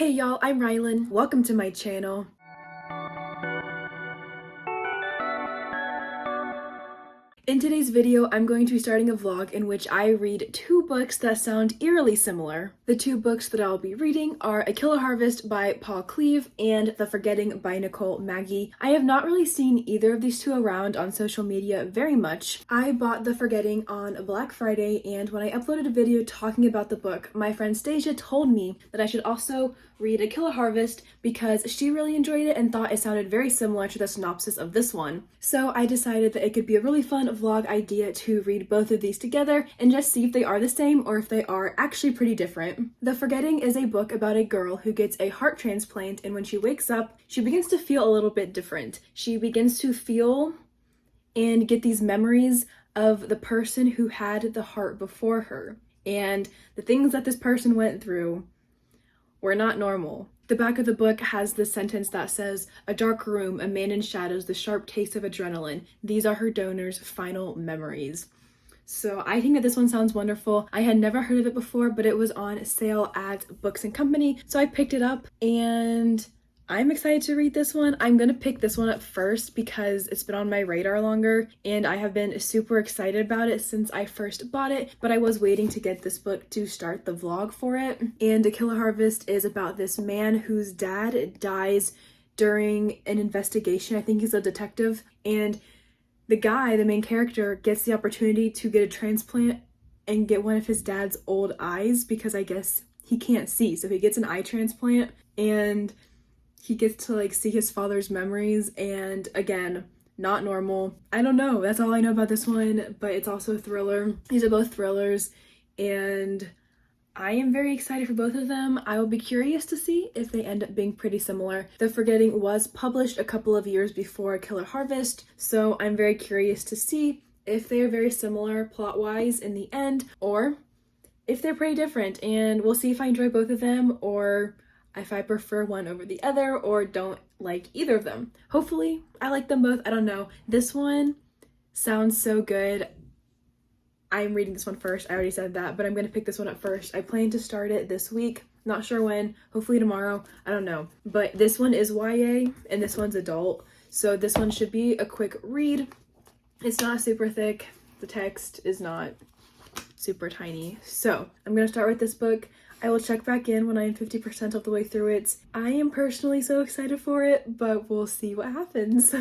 Hey y'all, I'm Rylan. Welcome to my channel. In today's video, I'm going to be starting a vlog in which I read two books that sound eerily similar. The two books that I'll be reading are A Killer Harvest by Paul Cleave and The Forgetting by Nicole Maggie. I have not really seen either of these two around on social media very much. I bought The Forgetting on Black Friday, and when I uploaded a video talking about the book, my friend Stasia told me that I should also read A Killer Harvest because she really enjoyed it and thought it sounded very similar to the synopsis of this one. So I decided that it could be a really fun vlog idea to read both of these together and just see if they are the same or if they are actually pretty different. The Forgetting is a book about a girl who gets a heart transplant, and when she wakes up, she begins to feel a little bit different. She begins to feel and get these memories of the person who had the heart before her, and the things that this person went through were not normal. The back of the book has this sentence that says, "A dark room, a man in shadows, the sharp taste of adrenaline. These are her donor's final memories." So I think that this one sounds wonderful. I had never heard of it before, but it was on sale at Books and Company, so I picked it up and I'm excited to read this one. I'm gonna pick this one up first because it's been on my radar longer and I have been super excited about it since I first bought it, but I was waiting to get this book to start the vlog for it. And A Killer Harvest is about this man whose dad dies during an investigation. I think he's a detective, and the guy, the main character, gets the opportunity to get a transplant and get one of his dad's old eyes because I guess he can't see. So he gets an eye transplant and he gets to see his father's memories, and again, not normal. I don't know, that's all I know about this one, but it's also a thriller. These are both thrillers, and I am very excited for both of them. I will be curious to see if they end up being pretty similar. The Forgetting was published a couple of years before Killer Harvest, so I'm very curious to see if they are very similar plot-wise in the end, or if they're pretty different, and we'll see if I enjoy both of them, or if I prefer one over the other, or don't like either of them. Hopefully, I like them both. I don't know. This one sounds so good. I'm reading this one first. I already said that, but I'm going to pick this one up first. I plan to start it this week. Not sure when. Hopefully tomorrow. I don't know. But this one is YA, and this one's adult. So this one should be a quick read. It's not super thick. The text is not super tiny. So I'm going to start with this book. I will check back in when I am 50% of the way through it. I am personally so excited for it, but we'll see what happens.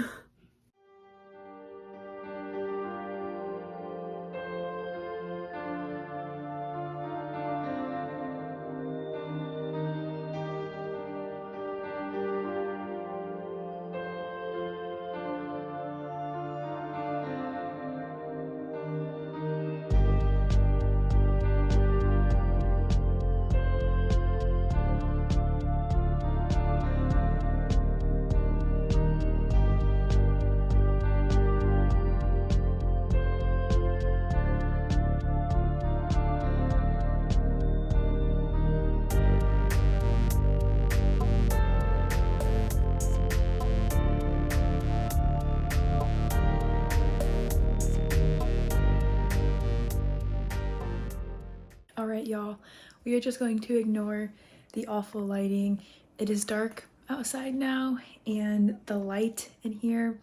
Alright y'all, we are just going to ignore the awful lighting. It is dark outside now, and the light in here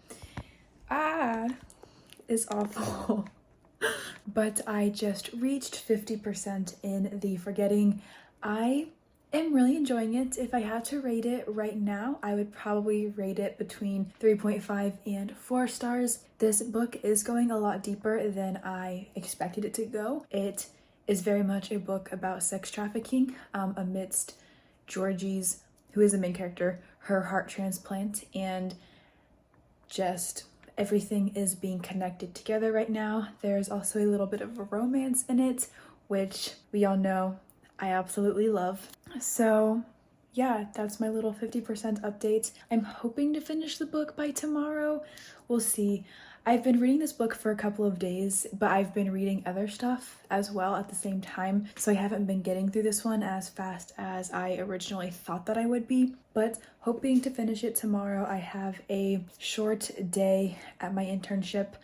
is awful. But I just reached 50% in The Forgetting. I am really enjoying it. If I had to rate it right now, I would probably rate it between 3.5 and 4 stars. This book is going a lot deeper than I expected it to go. It is very much a book about sex trafficking amidst Georgie's, who is the main character, her heart transplant, and just everything is being connected together right now. There's also a little bit of a romance in it, which we all know I absolutely love. So yeah, that's my little 50% update. I'm hoping to finish the book by tomorrow. We'll see. I've been reading this book for a couple of days, but I've been reading other stuff as well at the same time, so I haven't been getting through this one as fast as I originally thought that I would be, but hoping to finish it tomorrow. I have a short day at my internship,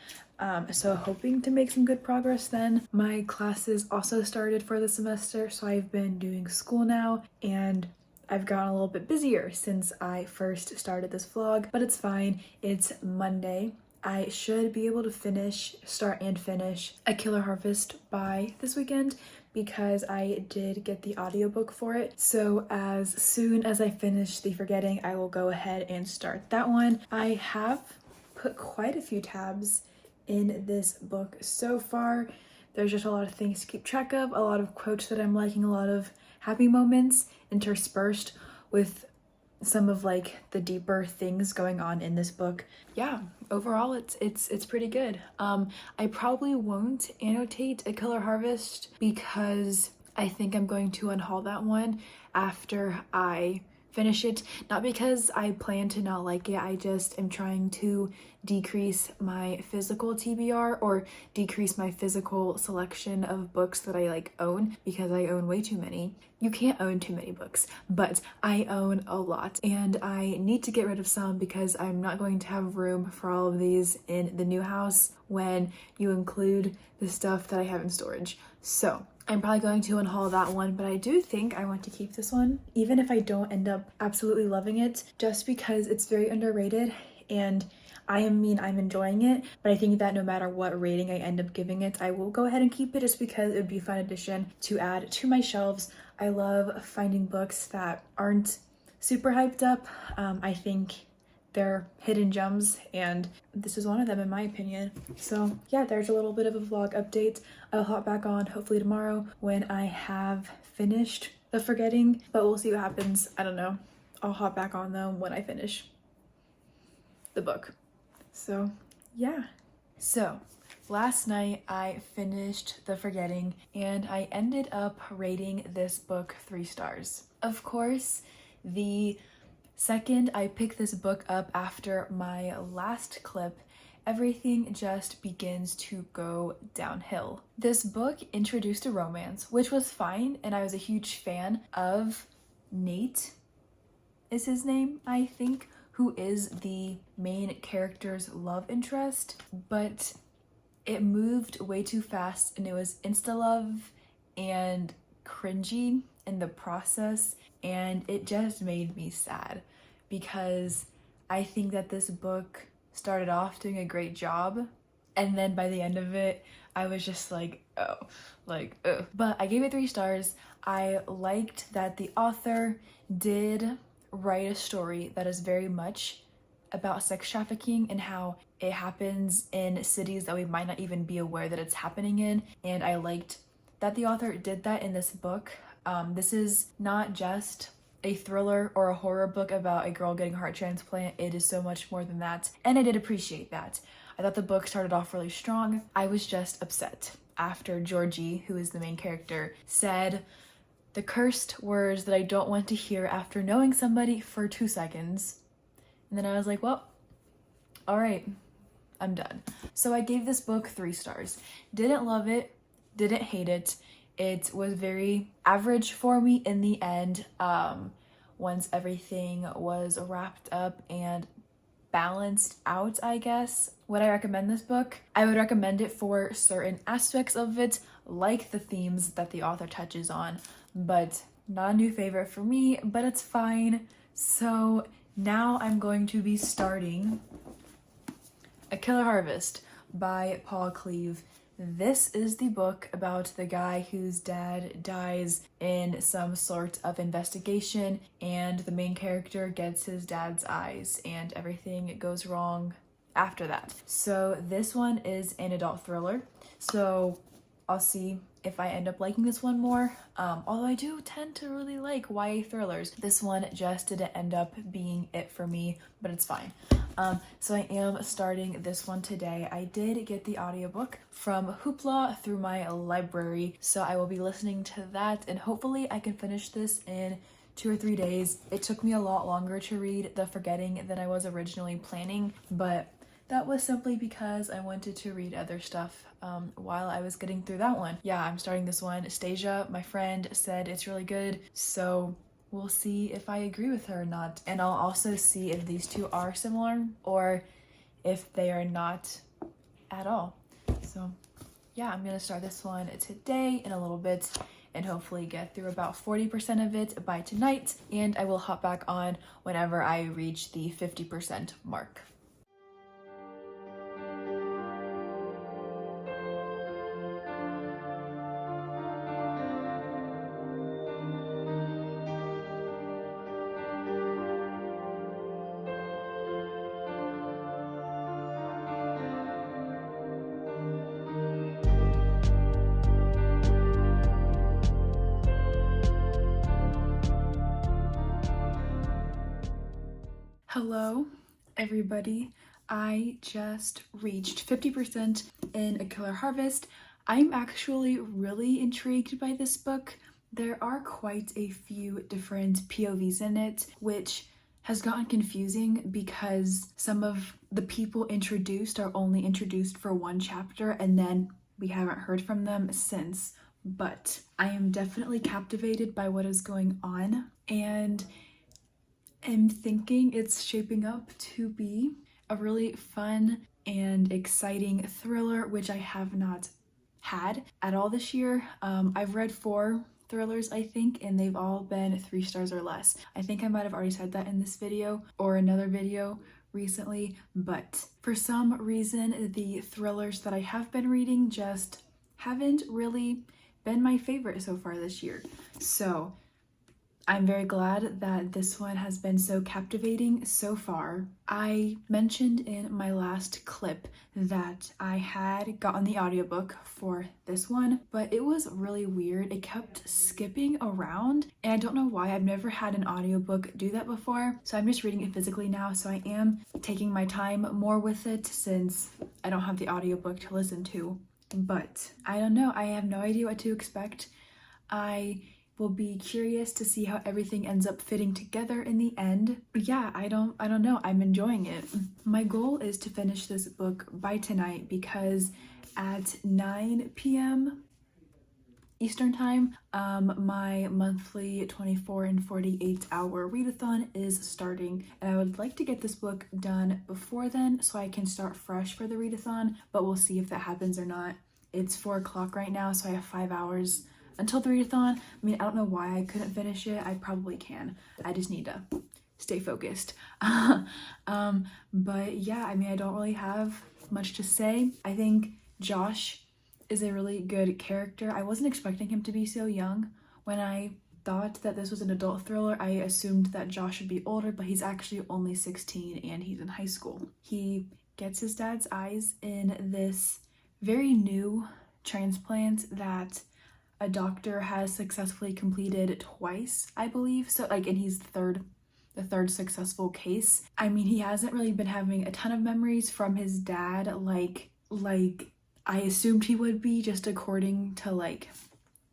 so hoping to make some good progress then. My classes also started for the semester, so I've been doing school now, and I've gotten a little bit busier since I first started this vlog, but it's fine. It's Monday. I should be able to start and finish A Killer Harvest by this weekend because I did get the audiobook for it. So as soon as I finish The Forgetting, I will go ahead and start that one. I have put quite a few tabs in this book so far. There's just a lot of things to keep track of, a lot of quotes that I'm liking, a lot of happy moments interspersed with some of like the deeper things going on in this book. Yeah, overall it's pretty good. I probably won't annotate A Killer Harvest because I think I'm going to unhaul that one after I finish it. Not because I plan to not like it, I just am trying to decrease my physical TBR or decrease my physical selection of books that I like own because I own way too many. You can't own too many books, but I own a lot and I need to get rid of some because I'm not going to have room for all of these in the new house when you include the stuff that I have in storage. So I'm probably going to unhaul that one, but I do think I want to keep this one, even if I don't end up absolutely loving it, just because it's very underrated and I'm enjoying it, but I think that no matter what rating I end up giving it, I will go ahead and keep it just because it would be a fun addition to add to my shelves. I love finding books that aren't super hyped up. I think they're hidden gems and this is one of them in my opinion. So yeah, there's a little bit of a vlog update. I'll hop back on hopefully tomorrow when I have finished The Forgetting, but we'll see what happens. I don't know. I'll hop back on though when I finish the book. So yeah. So last night I finished The Forgetting and I ended up rating this book 3 stars. Of course, the second I picked this book up after my last clip, everything just begins to go downhill. This book introduced a romance, which was fine, and I was a huge fan of Nate, is his name, I think, who is the main character's love interest, but it moved way too fast and it was insta-love and cringy in the process, and it just made me sad because I think that this book started off doing a great job and then by the end of it I was just like, oh, like, ugh. But I gave it 3 stars. I liked that the author did write a story that is very much about sex trafficking and how it happens in cities that we might not even be aware that it's happening in, and I liked that the author did that in this book. This is not just a thriller or a horror book about a girl getting a heart transplant. It is so much more than that, and I did appreciate that. I thought the book started off really strong. I was just upset after Georgie, who is the main character, said the cursed words that I don't want to hear after knowing somebody for 2 seconds. And then I was like, well, all right, I'm done. So I gave this book 3 stars. Didn't love it, didn't hate it. It was very average for me in the end. Once everything was wrapped up and balanced out, I guess. Would I recommend this book? I would recommend it for certain aspects of it, like the themes that the author touches on, but not a new favorite for me, but it's fine. So now I'm going to be starting A Killer Harvest by Paul Cleave. This is the book about the guy whose dad dies in some sort of investigation, and the main character gets his dad's eyes and everything goes wrong after that. So this one is an adult thriller, so I'll see if I end up liking this one more. Although I do tend to really like YA thrillers. This one just didn't end up being it for me, but it's fine. So I am starting this one today. I did get the audiobook from Hoopla through my library, so I will be listening to that and hopefully I can finish this in 2 or 3 days. It took me a lot longer to read The Forgetting than I was originally planning, but that was simply because I wanted to read other stuff while I was getting through that one. Yeah, I'm starting this one. Stasia, my friend, said it's really good, so we'll see if I agree with her or not. And I'll also see if these two are similar or if they are not at all. So yeah, I'm gonna start this one today in a little bit, and hopefully get through about 40% of it by tonight, and I will hop back on whenever I reach the 50% mark. Hello, everybody. I just reached 50% in A Killer Harvest. I'm actually really intrigued by this book. There are quite a few different POVs in it, which has gotten confusing because some of the people introduced are only introduced for one chapter and then we haven't heard from them since. But I am definitely captivated by what is going on, and I'm thinking it's shaping up to be a really fun and exciting thriller, which I have not had at all this year. I've read 4 thrillers, I think, and they've all been 3 stars or less. I think I might have already said that in this video or another video recently, but for some reason the thrillers that I have been reading just haven't really been my favorite so far this year. So I'm very glad that this one has been so captivating so far. I mentioned in my last clip that I had gotten the audiobook for this one, but it was really weird. It kept skipping around, and I don't know why. I've never had an audiobook do that before, so I'm just reading it physically now, so I am taking my time more with it since I don't have the audiobook to listen to. But I don't know. I have no idea what to expect. I will be curious to see how everything ends up fitting together in the end. But yeah, I don't know. I'm enjoying it. My goal is to finish this book by tonight because at 9 p.m. Eastern time, my monthly 24 and 48 hour readathon is starting, and I would like to get this book done before then so I can start fresh for the readathon, but we'll see if that happens or not. It's 4 o'clock right now, so I have 5 hours until the readathon. I mean, I don't know why I couldn't finish it. I probably can. I just need to stay focused. But yeah, I mean, I don't really have much to say. I think Josh is a really good character. I wasn't expecting him to be so young. When I thought that this was an adult thriller, I assumed that Josh would be older, but he's actually only 16 and he's in high school. He gets his dad's eyes in this very new transplant that a doctor has successfully completed twice, I believe. So like, and he's the third successful case. I mean, he hasn't really been having a ton of memories from his dad like I assumed he would be, just according to like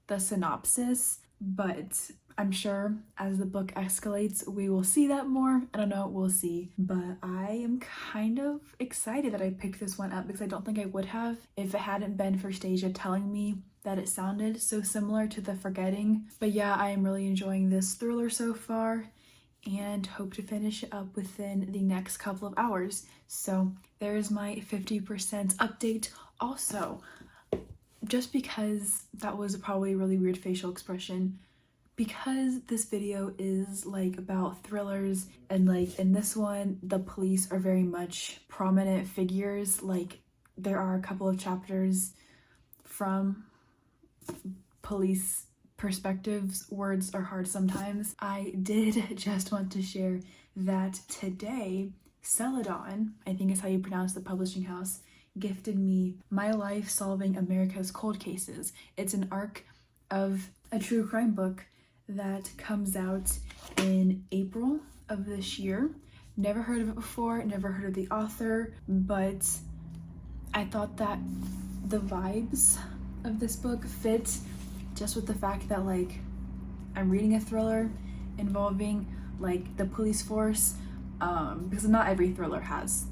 the synopsis, but I'm sure as the book escalates we will see that more. I don't know, we'll see. But I am kind of excited that I picked this one up because I don't think I would have if it hadn't been for Stasia telling me that it sounded so similar to The Forgetting. But yeah, I am really enjoying this thriller so far and hope to finish it up within the next couple of hours. So there's my 50% update. Also, just because that was probably a really weird facial expression, because this video is like about thrillers, and like in this one the police are very much prominent figures. Like there are a couple of chapters from police perspectives. Words are hard sometimes. I did just want to share that today Celadon, I think is how you pronounce the publishing house, gifted me My Life Solving America's Cold Cases. It's an arc of a true crime book that comes out in April of this year. Never heard of it before, never heard of the author, but I thought that the vibes of this book fit just with the fact that like I'm reading a thriller involving like the police force, because not every thriller has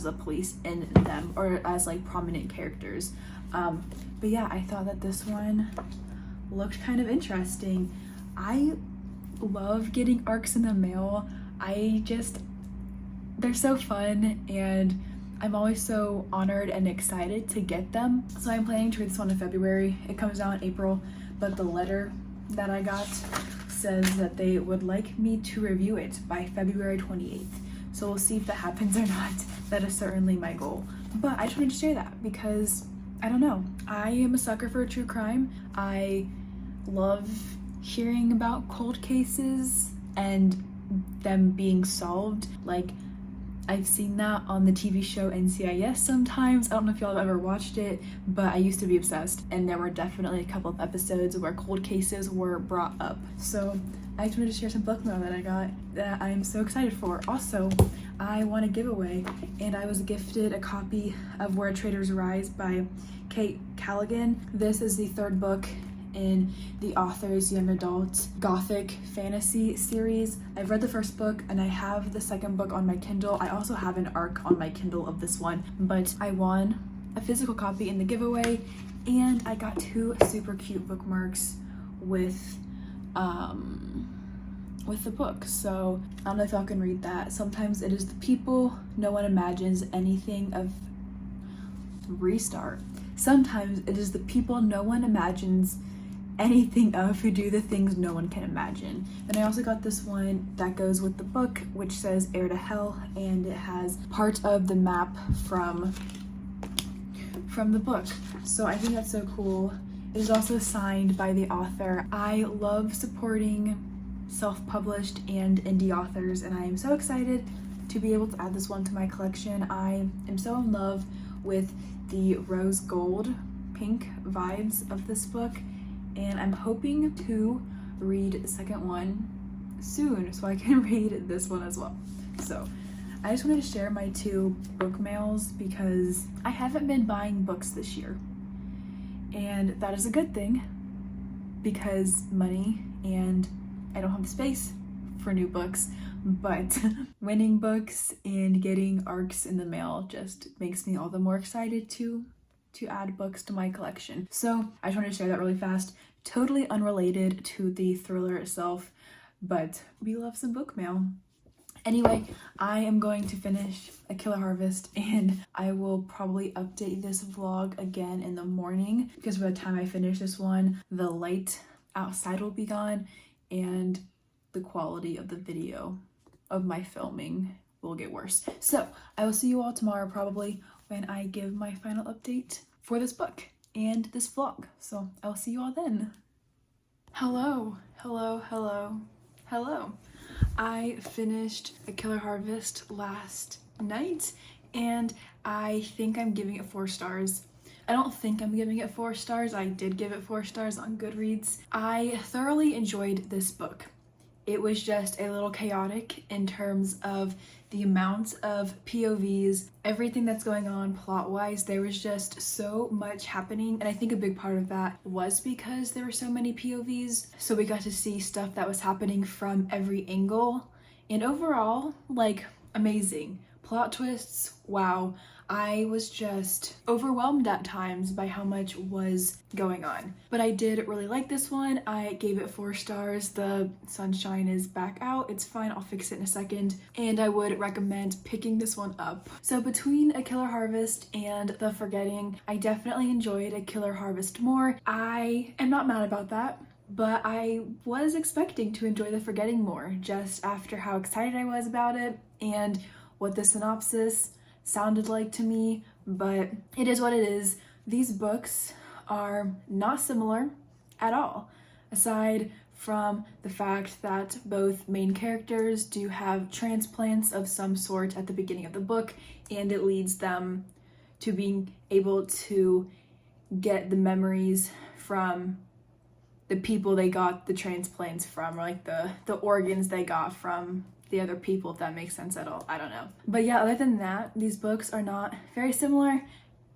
the police in them or as like prominent characters. But yeah, I thought that this one looked kind of interesting. I love getting arcs in the mail. They're so fun, and I'm always so honored and excited to get them. So I'm planning to read this one in February. It comes out in April, but the letter that I got says that they would like me to review it by February 28th. So we'll see if that happens or not. That is certainly my goal. But I just wanted to share that because, I don't know, I am a sucker for true crime. I love hearing about cold cases and them being solved. Like, I've seen that on the TV show NCIS sometimes. I don't know if y'all have ever watched it, but I used to be obsessed, and there were definitely a couple of episodes where cold cases were brought up. So I just wanted to share some book mail that I got that I'm so excited for. Also, I won a giveaway, and I was gifted a copy of Where Traders Rise by Kate Callaghan. This is the third book in the author's young adult gothic fantasy series. I've read the first book and I have the second book on my Kindle. I also have an ARC on my Kindle of this one, but I won a physical copy in the giveaway, and I got 2 super cute bookmarks with the book. So I don't know if y'all can read that. Sometimes it is the people no one imagines anything of. Restart. Sometimes it is the people no one imagines anything of who do the things no one can imagine. And I also got this one that goes with the book, which says Heir to Hell, and it has part of the map from the book. So I think that's so cool. It is also signed by the author. I love supporting self-published and indie authors, and I am so excited to be able to add this one to my collection. I am so in love with the rose gold pink vibes of this book, and I'm hoping to read the second one soon so I can read this one as well. So I just wanted to share my 2 book mails because I haven't been buying books this year, and that is a good thing because money, and I don't have the space for new books, but winning books and getting ARCs in the mail just makes me all the more excited to add books to my collection. So I just wanted to share that really fast, totally unrelated to the thriller itself, but we love some book mail. Anyway, I am going to finish A Killer Harvest, and I will probably update this vlog again in the morning because by the time I finish this one, the light outside will be gone and the quality of the video of my filming will get worse. So I will see you all tomorrow probably when I give my final update for this book and this vlog. So I'll see you all then. Hello. I finished A Killer Harvest last night, and I think I'm giving it 4 stars. I don't think I'm giving it 4 stars. I did give it 4 stars on Goodreads. I thoroughly enjoyed this book. It was just a little chaotic in terms of the amount of POVs, everything that's going on plot-wise. There was just so much happening, and I think a big part of that was because there were so many POVs, so we got to see stuff that was happening from every angle, and overall, like, amazing. Plot twists, wow. I was just overwhelmed at times by how much was going on. But I did really like this one. I gave it 4 stars. The sunshine is back out. It's fine, I'll fix it in a second. And I would recommend picking this one up. So between A Killer Harvest and The Forgetting, I definitely enjoyed A Killer Harvest more. I am not mad about that, but I was expecting to enjoy The Forgetting more just after how excited I was about it and what the synopsis sounded like to me, but it is what it is. These books are not similar at all, aside from the fact that both main characters do have transplants of some sort at the beginning of the book, and it leads them to being able to get the memories from the people they got the transplants from, or like the organs they got from the other people, if that makes sense at all. I don't know. But yeah, other than that, these books are not very similar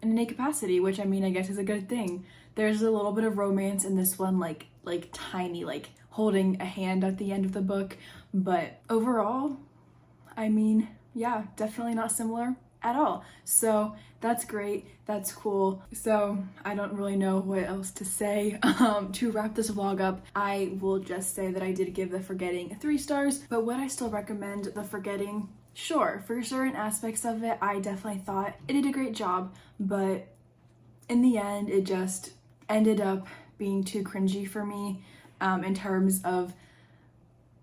in any capacity, which I mean, I guess is a good thing. There's a little bit of romance in this one, like tiny, like holding a hand at the end of the book. But overall, I mean, yeah, definitely not similar at all. So that's great, that's cool. So I don't really know what else to say. To wrap this vlog up, I will just say that I did give The Forgetting 3 stars, but would I still recommend The Forgetting? Sure, for certain aspects of it, I definitely thought it did a great job, but in the end, it just ended up being too cringy for me in terms of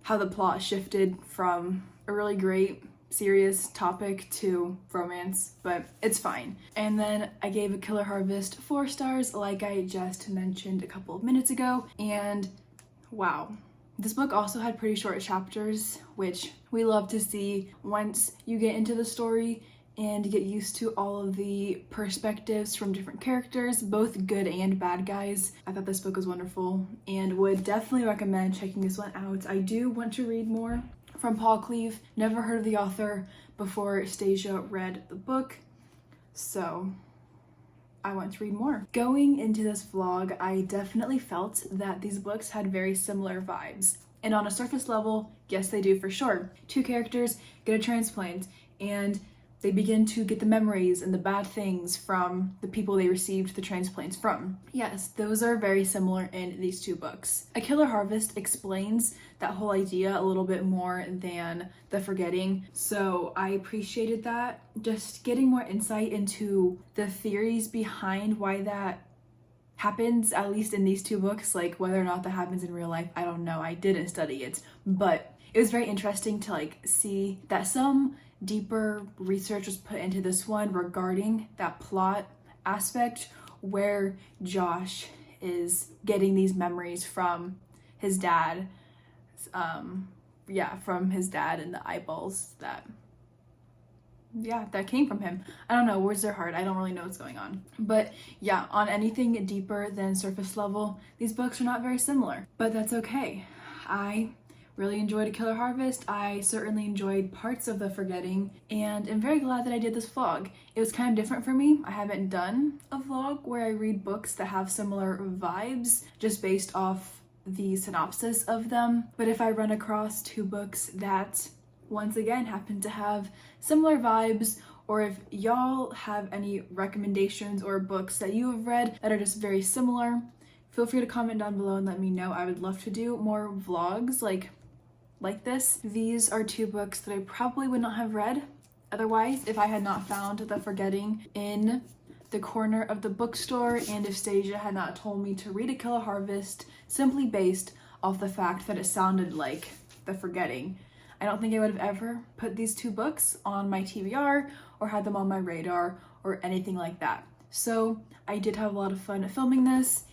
how the plot shifted from a really great serious topic to romance, but it's fine. And then I gave A Killer Harvest 4 stars, like I just mentioned a couple of minutes ago, and wow. This book also had pretty short chapters, which we love to see once you get into the story and get used to all of the perspectives from different characters, both good and bad guys. I thought this book was wonderful and would definitely recommend checking this one out. I do want to read more from Paul Cleave. Never heard of the author before Stasia read the book, so I want to read more. Going into this vlog, I definitely felt that these books had very similar vibes. And on a surface level, yes, they do for sure. Two characters get a transplant and they begin to get the memories and the bad things from the people they received the transplants from. Yes, those are very similar in these two books. A Killer Harvest explains that whole idea a little bit more than The Forgetting, so I appreciated that. Just getting more insight into the theories behind why that happens, at least in these two books. Like whether or not that happens in real life, I don't know. I didn't study it, but it was very interesting to see that some deeper research was put into this one regarding that plot aspect where Josh is getting these memories from his dad, from his dad and the eyeballs that came from him. I don't know, words are hard. I don't really know what's going on. But yeah, on anything deeper than surface level, these books are not very similar, but that's okay. I really enjoyed A Killer Harvest. I certainly enjoyed parts of The Forgetting, and I'm very glad that I did this vlog. It was kind of different for me. I haven't done a vlog where I read books that have similar vibes just based off the synopsis of them. But if I run across two books that once again happen to have similar vibes, or if y'all have any recommendations or books that you have read that are just very similar, feel free to comment down below and let me know. I would love to do more vlogs like this. These are two books that I probably would not have read otherwise if I had not found The Forgetting in the corner of the bookstore, and if Stasia had not told me to read A Killer Harvest simply based off the fact that it sounded like The Forgetting. I don't think I would have ever put these two books on my TBR or had them on my radar or anything like that. So I did have a lot of fun filming this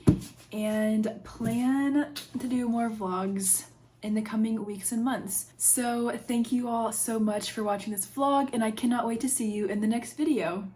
and plan to do more vlogs in the coming weeks and months. So thank you all so much for watching this vlog, and I cannot wait to see you in the next video.